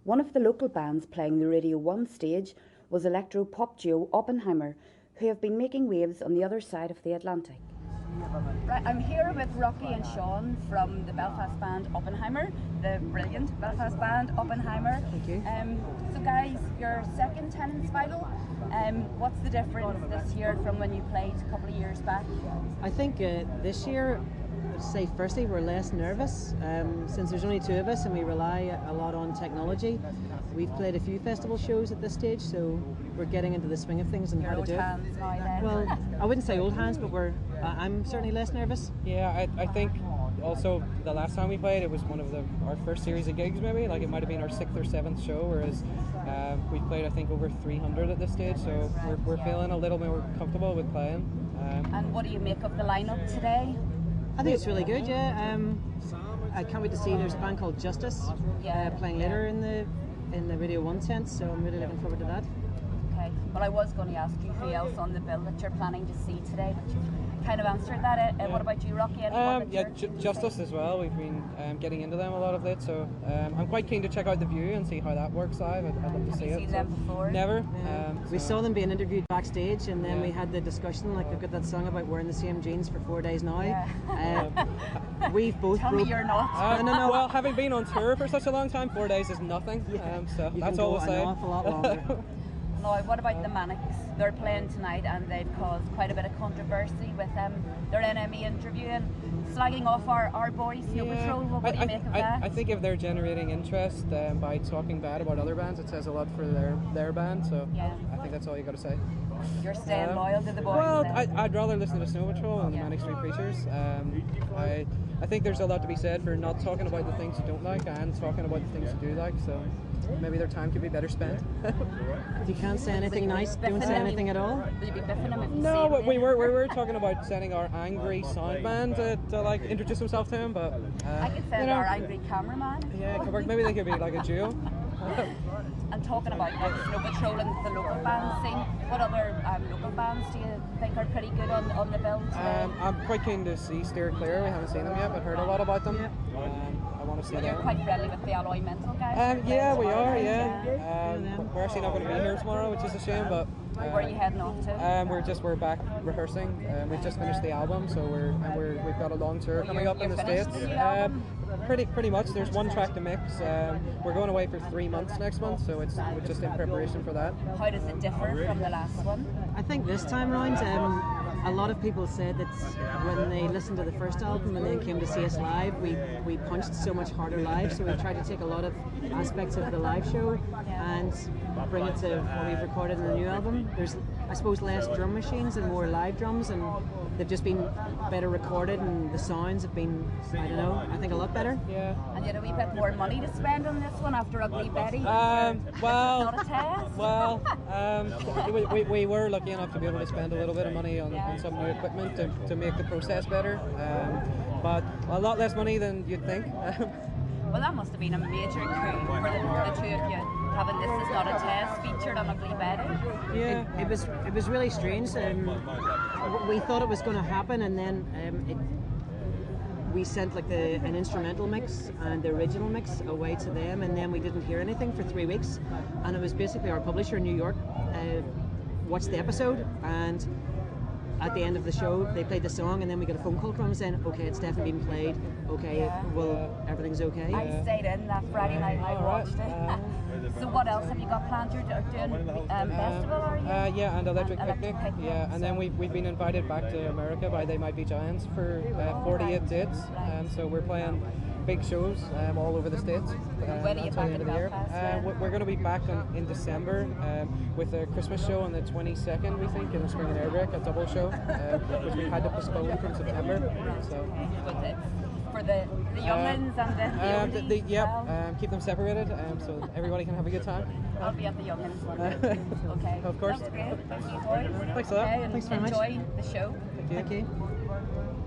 One of the local bands playing the Radio 1 stage was electro-pop duo Oppenheimer, who have been making waves on the other side of the Atlantic. Right, I'm here with Rocky and Sean from the Belfast band Oppenheimer, the brilliant Belfast band Oppenheimer. Thank you. So guys, your second Tenants Vital, what's the difference this year from when you played a couple of years back? I think this year, I'd say firstly we're less nervous since there's only two of us and we rely a lot on technology. We've played a few festival shows at this stage, so we're getting into the swing of things and how to do it. Hands now, then. Well, I wouldn't say old hands, but I'm certainly less nervous. Yeah, I think also the last time we played, it was one of our first series of gigs maybe, like it might have been our 6th or 7th show, whereas we played I think over 300 at this stage, so we're feeling a little more comfortable with playing. And what do you make of the lineup today? I think it's really good, yeah. I can't wait to see, there's a band called Justice playing later in the Radio 1 tent, so I'm really looking forward to that. Okay, well I was going to ask you who else on the bill that you're planning to see today, but you've kind of answered that. What about you, Rocky? Justice as well. We've been getting into them a lot of late, so I'm quite keen to check out The View and see how that works live. I'd love to see it. Have you seen them before? Never. We saw them being interviewed backstage, and then we had the discussion, like they've got that song about wearing the same jeans for 4 days now. Yeah. We've both Tell me you're not. No. Well, having been on tour for such a long time, 4 days is nothing. So you that's can all go we'll say. an awful lot longer. Now, what about the Manics? They're playing tonight and they've caused quite a bit of controversy with their NME interview and slagging off our boys, Snow Patrol. What do you make of that? I think if they're generating interest by talking bad about other bands, it says a lot for their band, so I think that's all you got to say. You're staying loyal to the boys. Well, then. I'd rather listen to Snow Patrol than the Manic Street Preachers. I think there's a lot to be said for not talking about the things you don't like and talking about the things you do like, so maybe their time could be better spent. If you can't say anything nice, don't say anything at all. Will you be biffing them if you No, see but them? we were talking about sending our angry sound man to like introduce himself to him, but I could send our angry cameraman. Yeah, it could work. Maybe they could be like a duo. And talking about Snow Patrol and the local band scene, what other local bands do you think are pretty good on the bill today? I'm quite keen to see Steer Clear. We haven't seen them yet, but heard a lot about them. I want to see them. You're quite friendly with the Alloy Mental guys. Yeah, we are. We're actually not going to be here tomorrow, which is a shame. But where are you heading off to? We're back rehearsing. We've just finished the album, so we've got a long tour coming up in the States. Pretty much. There's one track to mix. We're going away for 3 months next month, so we're just in preparation for that. How does it differ from the last one? I think this time round, a lot of people said that when they listened to the first album and then came to see us live, we punched so much harder live, so we've tried to take a lot of aspects of the live show and bring it to what we've recorded in the new album. There's, I suppose, less drum machines and more live drums, and they've just been better recorded, and the sounds have been, I don't know, I think a lot better. Yeah. And you had a wee bit more money to spend on this one after Ugly Betty? Well, not a test? Well, we were lucky enough to be able to spend a little bit of money on some new equipment to make the process better, but a lot less money than you'd think. Well, that must have been a major coup for the two of you, having this as not a test featured on Ugly Betty. Yeah, it was really strange. We thought it was going to happen, and then we sent like an instrumental mix and the original mix away to them, and then we didn't hear anything for 3 weeks. And it was basically our publisher in New York watched the episode, and at the end of the show they played the song, and then we got a phone call from them saying, okay, it's definitely been played, okay, well, everything's okay. I stayed in that Friday night and I watched it. So what else have you got planned? You're doing festival, are you? Yeah, and Electric Picnic. Yeah, and then we've been invited back to America by They Might Be Giants for 48 dates, so we're playing big shows all over the States. When are you back in Belfast? We're going to be back in December with a Christmas show on the 22nd, we think, in the Spring and Airbreak, a double show, which we had to postpone from September. So. For the young'uns and the oldies keep them separated so everybody can have a good time. I'll be at the young'uns one day. Okay. Of course. That's great. Thank you, boys. Thanks a lot. Okay, Thanks very much. Enjoy the show. Thank you. Thank you.